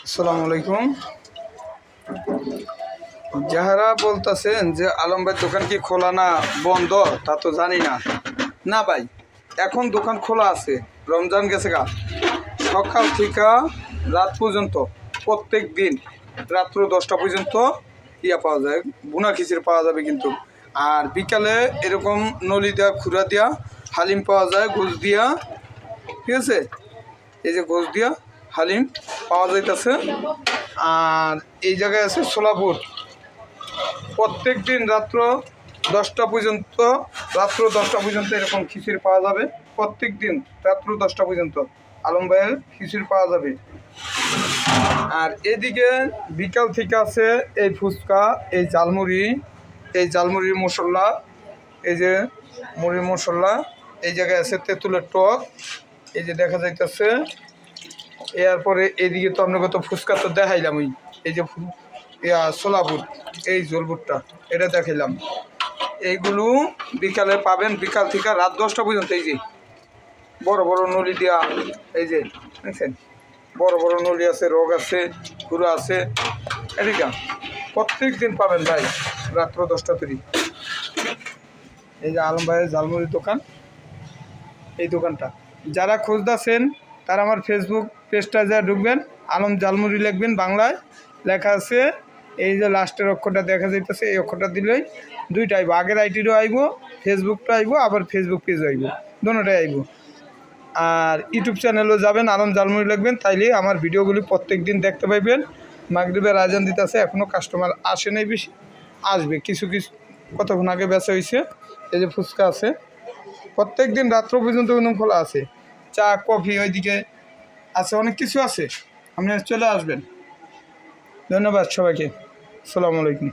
আসসালামু আলাইকুম। যাহারা বলতেছেন যে আলম ভাই দোকান কি খোলা না বন্ধ, তা তো জানি না। না ভাই, এখন দোকান খোলা আছে। রমজান গেছে গা, সকাল থেকে রাত পর্যন্ত প্রত্যেক দিন রাত্র 10টা পর্যন্ত পাওয়া যায়, বুনা খিচুড়ি পাওয়া যাবে কিন্তু। আর বিকালে এরকম নলি দেওয়া খুরা দেওয়া হালিম পাওয়া যায়, গোস দিয়া। ঠিক আছে, এই যে গোস দিয়া হালিম পাওয়া যাইতেছে। আর এই জায়গায় আছে সোলাপুর, প্রত্যেক দিন রাত্র 10টা পর্যন্ত এরকম খিচুড়ি পাওয়া যাবে। প্রত্যেক দিন রাত্র 10টা পর্যন্ত আলম ভাইয়ের খিচুড়ি পাওয়া যাবে। আর এদিকে বিকাল থেকে আছে এই ফুচকা, এই জালমুড়ির মশলা, এই যে মুড়ির মশলা। এই জায়গায় আছে তেঁতুলের টক, এই যে দেখা যাইতেছে। এরপরে এদিকে তো আপনাকে তো ফুচকা তো দেখাইলাম, এই যে সোলাপুর, এই জলপুরটা এটা দেখাইলাম। এইগুলো বিকালে পাবেন, বিকাল থেকে রাত 10টা পর্যন্ত। এই যে বড় বড় নলি দেওয়া, এই যে দেখছেন বড় বড় নলি আছে, রোগ আছে, গুঁড়ো আছে। এদিকে প্রত্যেক দিন পাবেন ভাই রাত্র 10টা তৈরি। এই যে আলম ভাইয়ের ঝালমুড়ির দোকান, এই দোকানটা যারা খুঁজতেছেন তারা আমার ফেসবুক পেজটা যা ঢুকবেন, আলম ঝালমুড়ি লিখবেন, বাংলায় লেখা আছে। এই যে লাস্টের অক্ষরটা দেখা যাইতেছে, এই অক্ষরটা দিলেই দুইটা আইব, আগের আইডিরও আইব, ফেসবুকটা আইব, আবার ফেসবুক পেজও আইব, দুটোটাই আইব। আর ইউটিউব চ্যানেলও যাবেন, আলম ঝালমুড়ি লিখবেন, তাইলে আমার ভিডিওগুলি প্রত্যেক দিন দেখতে পাইবেন। মাগরিবের আজান দিতেছে, এখনও কাস্টমার আসে নাই, বেশি আসবে, কিছু কিছু কতক্ষণ আগে বেচা হয়েছে। এই যে ফুচকা আছে, প্রত্যেক দিন রাত্র পর্যন্ত খোলা আছে। চা কফি ওইদিকে আছে, অনেক কিছু আছে, আপনি চলে আসবেন। ধন্যবাদ সবাইকে, আসসালামু আলাইকুম।